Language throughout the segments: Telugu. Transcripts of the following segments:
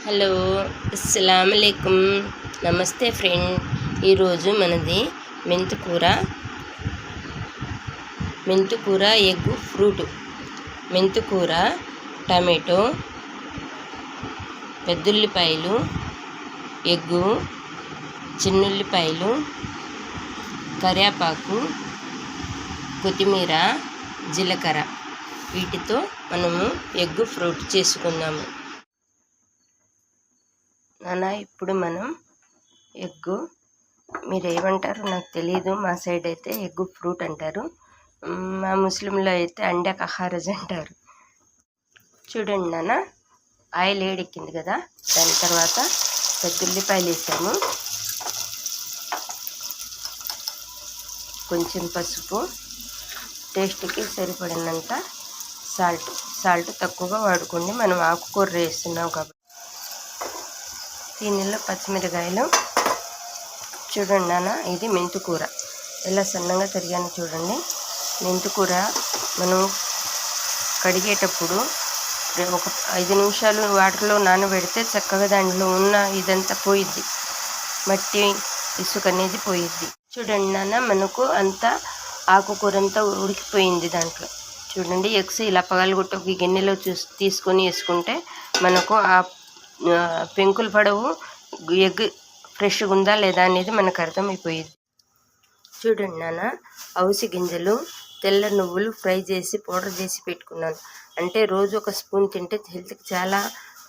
హలో, అస్సలాముఅలైకుం. నమస్తే ఫ్రెండ్. ఈరోజు మనది మెంతుకూర ఎగ్ ఫ్రూట్. మెంతుకూర, టమాటో, పెద్దుల్లిపాయలు, ఎగ్గు, చిన్నుల్లిపాయలు, కరివేపాకు, కొత్తిమీర, జీలకర్ర, వీటితో మనము ఎగ్ ఫ్రూట్ చేసుకుందాము. ఇప్పుడు మనం ఎగ్గు, మీరు ఏమంటారు నాకు తెలియదు, మా సైడ్ అయితే ఎగ్ ఫ్రూట్ అంటారు, మా ముస్లింలో అయితే అండా కహారజ్ అంటారు. చూడండి నాన్న, ఆయిల్ వేడెక్కింది కదా, దాని తర్వాత పెద్దుల్లిపాయలు వేసాము, కొంచెం పసుపు, టేస్ట్కి సరిపడినంత సాల్ట్ తక్కువగా వాడుకోండి, మనం ఆకుకూర వేస్తున్నాం కాబట్టి. దీనిలో పచ్చిమిరకాయలు, చూడండి నాన్న, ఇది మెంతుకూర ఎలా సన్నగా తరిగాను చూడండి. మెంతుకూర మనం కడిగేటప్పుడు ఒక 5 నిమిషాలు వాటర్లో నానబెడితే చక్కగా దాంట్లో ఉన్న ఇదంతా పోయిద్ది, మట్టి ఇసుక అనేది పోయిద్ది. చూడండి నాన్న, మనకు అంతా ఆకుకూర అంతా ఉడికిపోయింది. దాంట్లో చూడండి, ఎగ్స్ ఇలా పగలగొట్టి ఒక గిన్నెలో తీసుకొని వేసుకుంటే మనకు ఆ పెంకులు పడవు, ఎగ్ ఫ్రెష్గా ఉందా లేదా అనేది మనకు అర్థమైపోయింది. చూడండి నాన్న, అవిసె గింజలు, తెల్ల నువ్వులు ఫ్రై చేసి పౌడర్ చేసి పెట్టుకున్నాను. అంటే రోజు ఒక స్పూన్ తింటే హెల్త్కి చాలా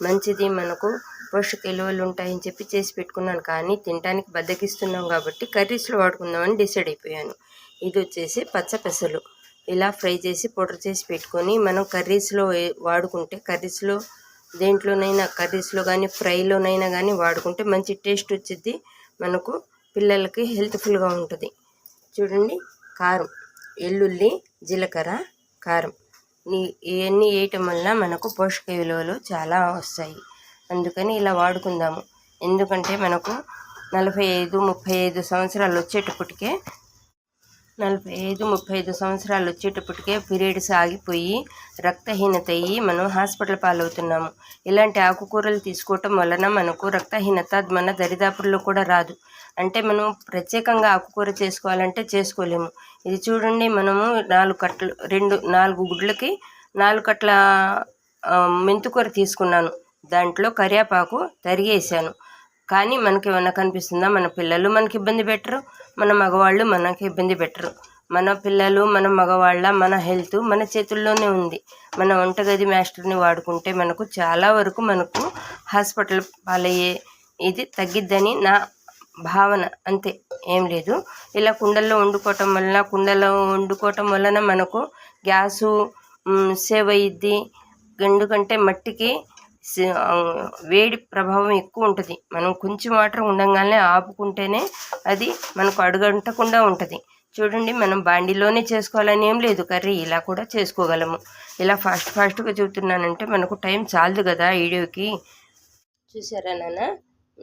మంచిది, మనకు పోషక విలువలు ఉంటాయని చెప్పి చేసి పెట్టుకున్నాను. కానీ తినడానికి బద్దకిస్తున్నాం కాబట్టి కర్రీస్లో వాడుకుందామని డిసైడ్ అయిపోయాను. ఇది వచ్చేసి పచ్చపెసలు, ఇలా ఫ్రై చేసి పౌడర్ చేసి పెట్టుకొని మనం కర్రీస్లో వాడుకుంటే, దేంట్లోనైనా కర్రీస్లో కానీ ఫ్రైలోనైనా కానీ వాడుకుంటే మంచి టేస్ట్ వచ్చింది, మనకు పిల్లలకి హెల్త్ఫుల్గా ఉంటుంది. చూడండి, కారం, వెల్లుల్లి, జీలకర్ర, కారం, ఇవన్నీ వేయటం వల్ల మనకు పోషక విలువలు చాలా వస్తాయి. అందుకని ఇలా వాడుకుందాము. ఎందుకంటే మనకు 45-35 సంవత్సరాలు వచ్చేటప్పటికే 45-35 సంవత్సరాలు వచ్చేటప్పటికే పీరియడ్స్ ఆగిపోయి రక్తహీనత అయ్యి మనం హాస్పిటల్ పాలవుతున్నాము. ఇలాంటి ఆకుకూరలు తీసుకోవటం వలన మనకు రక్తహీనత మన దరిదాపుల్లో కూడా రాదు. అంటే మనం ప్రత్యేకంగా ఆకుకూర చేసుకోవాలంటే చేసుకోలేము. ఇది చూడండి, మనము 4 గుడ్లకి 4 కట్టల మెంతుకూర తీసుకున్నాను. దాంట్లో కరివేపాకు తరిగేసాను. కానీ మనకి ఏమన్నా కనిపిస్తుందా? మన పిల్లలు మనకి ఇబ్బంది పెట్టరు, మన మగవాళ్ళు మనకి ఇబ్బంది పెట్టరు. మన పిల్లలు, మన మగవాళ్ళ, మన హెల్త్ మన చేతుల్లోనే ఉంది. మన వంటగది మాస్టర్ని వాడుకుంటే మనకు చాలా వరకు మనకు హాస్పిటల్ పాలయ్యే ఇది తగ్గిద్దని నా భావన, అంతే, ఏం లేదు. ఇలా కుండల్లో వండుకోవటం వలన మనకు గ్యాసు సేవ్ అయ్యిద్ది. ఎందుకంటే మట్టికి వేడి ప్రభావం ఎక్కువ ఉంటుంది. మనం కొంచెం వాటర్ ఉండగానే ఆపుకుంటేనే అది మనకు అడుగంటకుండా ఉంటుంది. చూడండి, మనం బాండీలోనే చేసుకోవాలని ఏం లేదు, కర్రీ ఇలా కూడా చేసుకోగలము. ఇలా ఫాస్ట్గా చెబుతున్నానంటే మనకు టైం చాలదు కదా వీడియోకి. చూసారా నాన్న,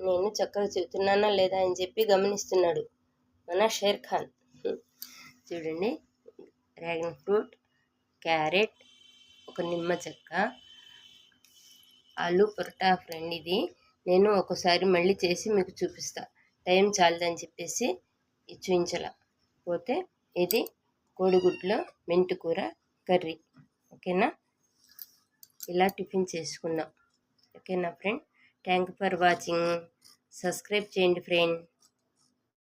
నేను చక్కగా చెబుతున్నానా లేదా అని చెప్పి గమనిస్తున్నాడు మన షేర్ ఖాన్. చూడండి, డ్రాగన్ ఫ్రూట్, క్యారెట్, ఒక నిమ్మ చెక్క, ఆలు పరోటా ఫ్రెండ్. ఇది నేను ఒకసారి మళ్ళీ చేసి మీకు చూపిస్తా, టైం చాలదని చెప్పేసి చూపించలేకపోతే. ఇది కోడిగుడ్లో మెంతుకూర కర్రీ. ఓకేనా, ఇలా టిఫిన్ చేసుకుందాం. ఓకేనా friend, thank you for watching. Subscribe చేయండి ఫ్రెండ్.